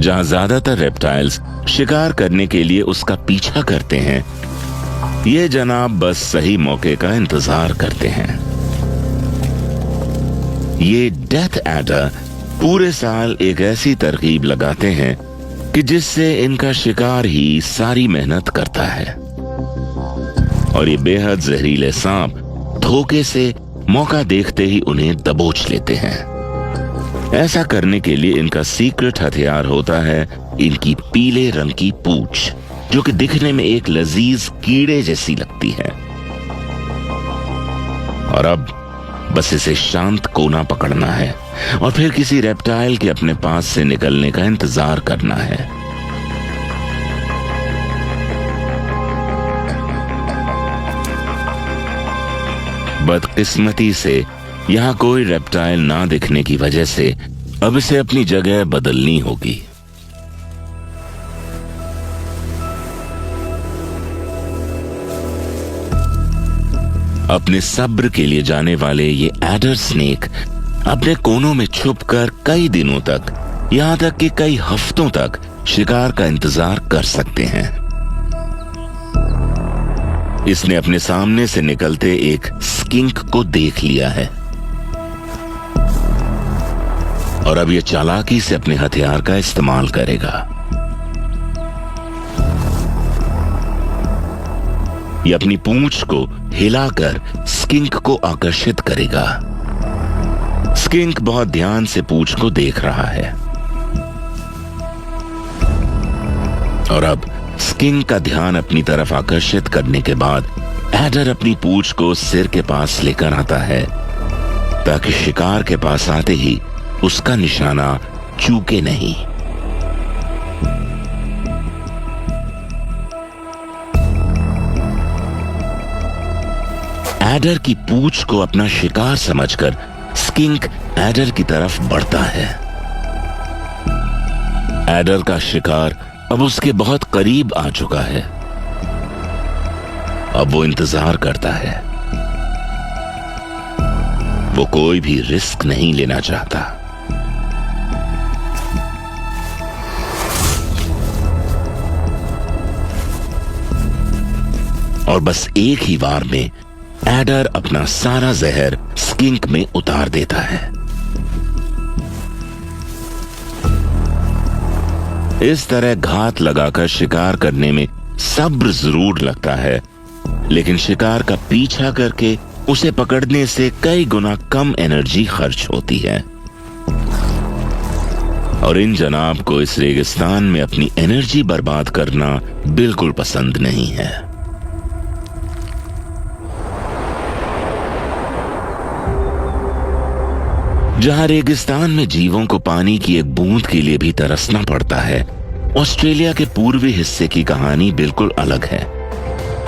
जहां ज्यादातर रेप्टाइल्स शिकार करने के लिए उसका पीछा करते हैं, ये जनाब बस सही मौके का इंतजार करते हैं। ये डेथ एडर पूरे साल एक ऐसी तरकीब लगाते हैं कि जिससे इनका शिकार ही सारी मेहनत करता है, और ये बेहद जहरीले सांप धोखे से मौका देखते ही उन्हें दबोच लेते हैं। ऐसा करने के लिए इनका सीक्रेट हथियार होता है इनकी पीले रंग की पूंछ, जो कि दिखने में एक लजीज कीड़े जैसी लगती है। और अब बस इसे शांत कोना पकड़ना है और फिर किसी रेप्टाइल के अपने पास से निकलने का इंतजार करना है। बदकिस्मती से यहां कोई रेप्टाइल ना दिखने की वजह से अब इसे अपनी जगह बदलनी होगी। अपने सब्र के लिए जाने वाले ये एडर स्नेक अपने कोनों में छुपकर कई दिनों तक, यहां तक कि कई हफ्तों तक शिकार का इंतजार कर सकते हैं। इसने अपने सामने से निकलते एक स्किंक को देख लिया है और अब यह चालाकी से अपने हथियार का इस्तेमाल करेगा। यह अपनी पूंछ को हिलाकर स्किंक को आकर्षित करेगा। स्किंक बहुत ध्यान से पूंछ को देख रहा है और अब स्किंक का ध्यान अपनी तरफ आकर्षित करने के बाद एडर अपनी पूंछ को सिर के पास लेकर आता है ताकि शिकार के पास आते ही उसका निशाना चूके नहीं। एडर की पूंछ को अपना शिकार समझकर स्किंक एडर की तरफ बढ़ता है। एडर का शिकार अब उसके बहुत करीब आ चुका है। अब वो इंतजार करता है। वो कोई भी रिस्क नहीं लेना चाहता। और बस एक ही वार में एडर अपना सारा जहर स्किंक में उतार देता है। इस तरह घात लगाकर शिकार करने में सब्र जरूर लगता है, लेकिन शिकार का पीछा करके उसे पकड़ने से कई गुना कम एनर्जी खर्च होती है। और इन जनाब को इस रेगिस्तान में अपनी एनर्जी बर्बाद करना बिल्कुल पसंद नहीं है। जहां रेगिस्तान में जीवों को पानी की एक बूंद के लिए भी तरसना पड़ता है, ऑस्ट्रेलिया के पूर्वी हिस्से की कहानी बिल्कुल अलग है।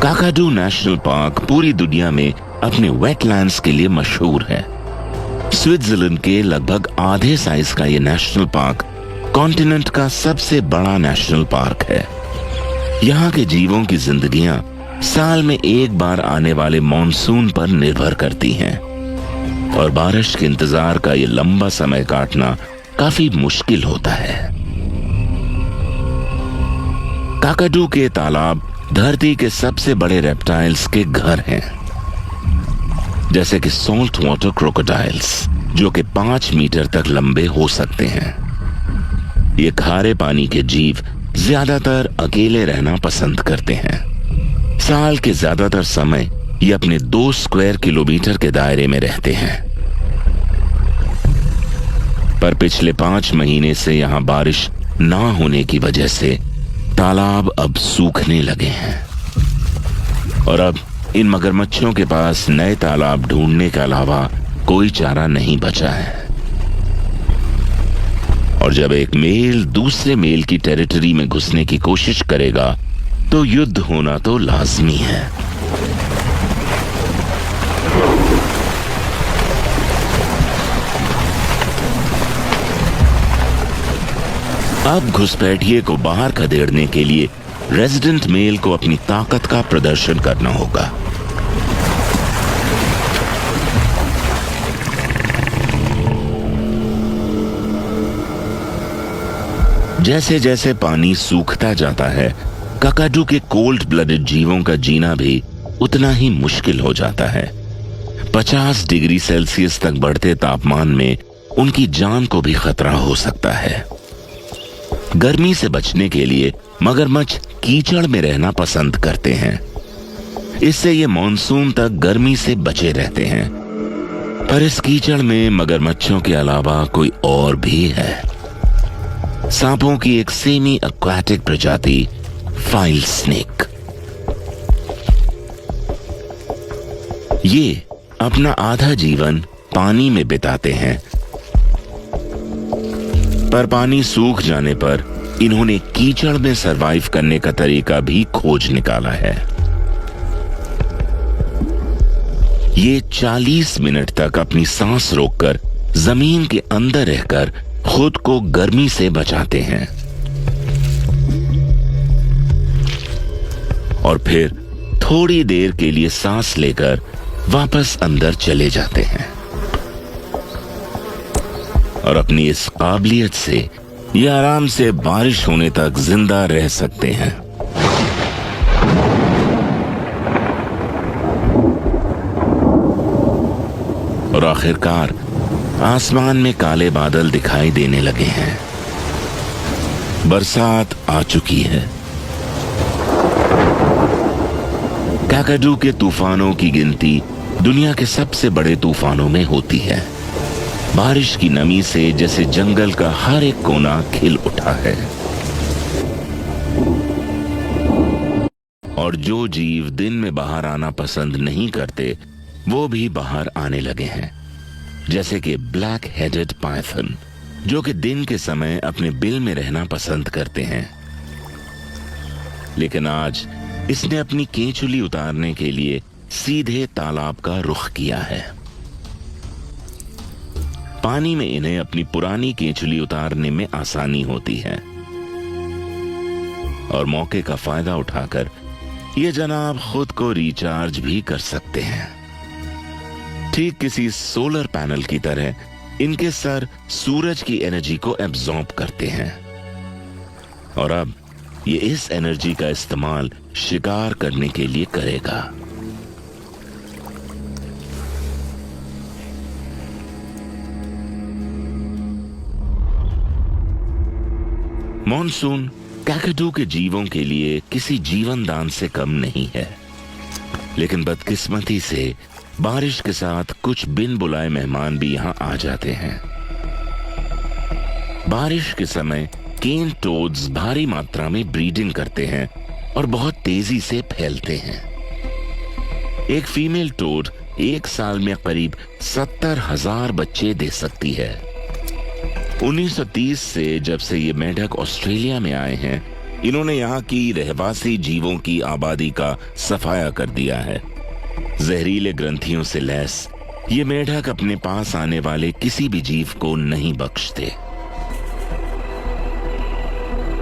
काकाडू नेशनल पार्क पूरी दुनिया में अपने वेटलैंड्स के लिए मशहूर है। स्विट्जरलैंड के लगभग आधे साइज का यह नेशनल पार्क कॉन्टिनेंट का सबसे बड़ा नेशनल पार्क है। यहाँ के जीवों की जिंदगियां साल में एक बार आने वाले मॉनसून पर निर्भर करती हैं और बारिश के इंतजार का ये लंबा समय काटना काफी मुश्किल होता है। काकाडू के तालाब धरती के सबसे बड़े रेप्टाइल्स के घर हैं, जैसे कि सॉल्ट वाटर क्रोकोडाइल्स, जो कि 5 मीटर तक लंबे हो सकते हैं। ये खारे पानी के जीव ज्यादातर अकेले रहना पसंद करते हैं। साल के ज्यादातर समय ये अपने 2 स्क्वायर किलोमीटर के दायरे में रहते हैं, पर पिछले 5 महीने से यहां बारिश ना होने की वजह से तालाब अब सूखने लगे हैं और अब इन मगरमच्छों के पास नए तालाब ढूंढने के अलावा कोई चारा नहीं बचा है। और जब एक मेल दूसरे मेल की टेरिटरी में घुसने की कोशिश करेगा तो युद्ध होना तो लाजमी है। अब घुसपैठिए को बाहर खदेड़ने के लिए रेजिडेंट मेल को अपनी ताकत का प्रदर्शन करना होगा। जैसे जैसे पानी सूखता जाता है, काकाडू के कोल्ड ब्लडेड जीवों का जीना भी उतना ही मुश्किल हो जाता है। 50 डिग्री सेल्सियस तक बढ़ते तापमान में उनकी जान को भी खतरा हो सकता है। गर्मी से बचने के लिए मगरमच्छ कीचड़ में रहना पसंद करते हैं। इससे ये मानसून तक गर्मी से बचे रहते हैं। पर इस कीचड़ में मगरमच्छों के अलावा कोई और भी है। सांपों की एक सेमी एक्वाटिक प्रजाति, फाइल स्नेक। ये अपना आधा जीवन पानी में बिताते हैं, पर पानी सूख जाने पर इन्होंने कीचड़ में सरवाइव करने का तरीका भी खोज निकाला है। ये 40 मिनट तक अपनी सांस रोककर जमीन के अंदर रहकर खुद को गर्मी से बचाते हैं और फिर थोड़ी देर के लिए सांस लेकर वापस अंदर चले जाते हैं और अपनी इस काबिलियत से ये आराम से बारिश होने तक जिंदा रह सकते हैं। और आखिरकार आसमान में काले बादल दिखाई देने लगे हैं। बरसात आ चुकी है। काकाडू के तूफानों की गिनती दुनिया के सबसे बड़े तूफानों में होती है। बारिश की नमी से जैसे जंगल का हर एक कोना खिल उठा है और जो जीव दिन में बाहर आना पसंद नहीं करते वो भी बाहर आने लगे हैं, जैसे कि ब्लैक हेडेड पाइथन, जो कि दिन के समय अपने बिल में रहना पसंद करते हैं। लेकिन आज इसने अपनी केंचुली उतारने के लिए सीधे तालाब का रुख किया है। पानी में इन्हें अपनी पुरानी केंचुली उतारने में आसानी होती है और मौके का फायदा उठाकर ये जनाब खुद को रिचार्ज भी कर सकते हैं। ठीक किसी सोलर पैनल की तरह इनके सर सूरज की एनर्जी को एब्जॉर्ब करते हैं और अब ये इस एनर्जी का इस्तेमाल शिकार करने के लिए करेगा। मॉनसून काकाडू के जीवों के लिए किसी जीवन दान से कम नहीं है, लेकिन बदकिस्मती से बारिश के साथ कुछ बिन बुलाए मेहमान भी यहां आ जाते हैं। बारिश के समय केन टोड्स भारी मात्रा में ब्रीडिंग करते हैं और बहुत तेजी से फैलते हैं। एक फीमेल टोड एक साल में करीब 70,000 बच्चे दे सकती है। 1930 से जब से ये मेंढक ऑस्ट्रेलिया में आए हैं, इन्होंने यहाँ की रहवासी जीवों की आबादी का सफाया कर दिया है। जहरीले ग्रंथियों से लैस ये मेंढक अपने पास आने वाले किसी भी जीव को नहीं बख्शते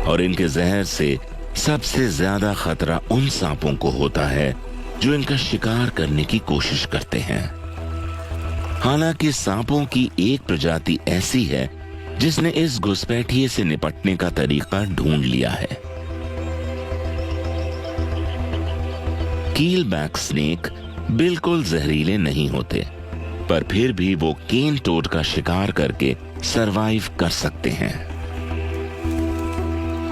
और इनके जहर से सबसे ज्यादा खतरा उन सांपों को होता है जो इनका शिकार करने की कोशिश करते हैं। हालांकि सांपों की एक प्रजाति ऐसी है जिसने इस घुसपैठिए से निपटने का तरीका ढूंढ लिया है। कीलबैक स्नेक बिल्कुल जहरीले नहीं होते, पर फिर भी वो केन टोड का शिकार करके सरवाइव कर सकते हैं।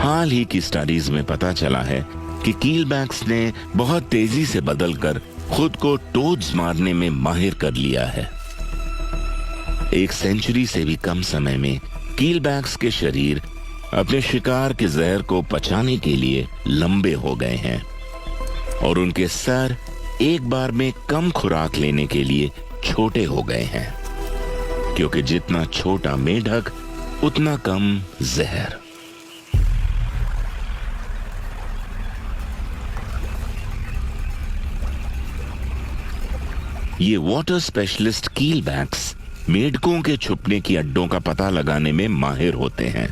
हाल ही की स्टडीज में पता चला है कि कीलबैक्स ने बहुत तेजी से बदलकर खुद को टोड्स मारने में माहिर कर लिया है। 1 सेंचुरी से भी कम समय में कीलबैक्स के शरीर अपने शिकार के जहर को पचाने के लिए लंबे हो गए हैं और उनके सर एक बार में कम खुराक लेने के लिए छोटे हो गए हैं, क्योंकि जितना छोटा मेंढक उतना कम जहर। ये वाटर स्पेशलिस्ट कीलबैक्स मेंढकों के छुपने की अड्डों का पता लगाने में माहिर होते हैं।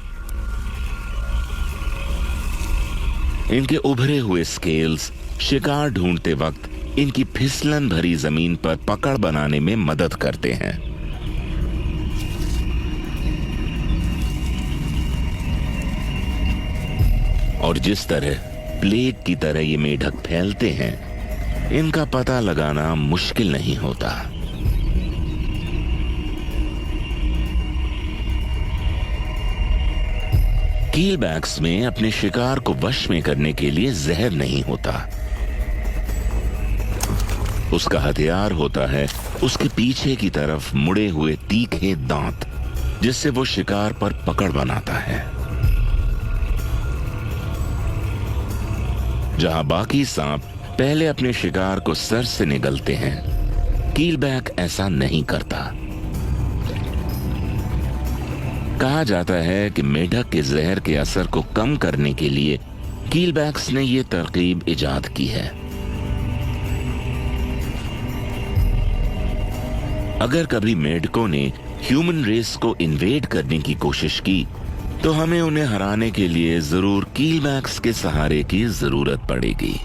इनके उभरे हुए स्केल्स शिकार ढूंढते वक्त इनकी फिसलन भरी जमीन पर पकड़ बनाने में मदद करते हैं। और जिस तरह प्लेग की तरह ये मेढक फैलते हैं, इनका पता लगाना मुश्किल नहीं होता। कीलबैक्स में अपने शिकार को वश में करने के लिए जहर नहीं होता। उसका हथियार होता है उसके पीछे की तरफ मुड़े हुए तीखे दांत, जिससे वो शिकार पर पकड़ बनाता है। जहां बाकी सांप पहले अपने शिकार को सर से निगलते हैं, कीलबैक ऐसा नहीं करता। कहा जाता है कि मेढक के जहर के असर को कम करने के लिए कीलबैक्स ने यह तरकीब इजाद की है। अगर कभी मेढकों ने ह्यूमन रेस को इन्वेड करने की कोशिश की, तो हमें उन्हें हराने के लिए जरूर कीलबैक्स के सहारे की जरूरत पड़ेगी।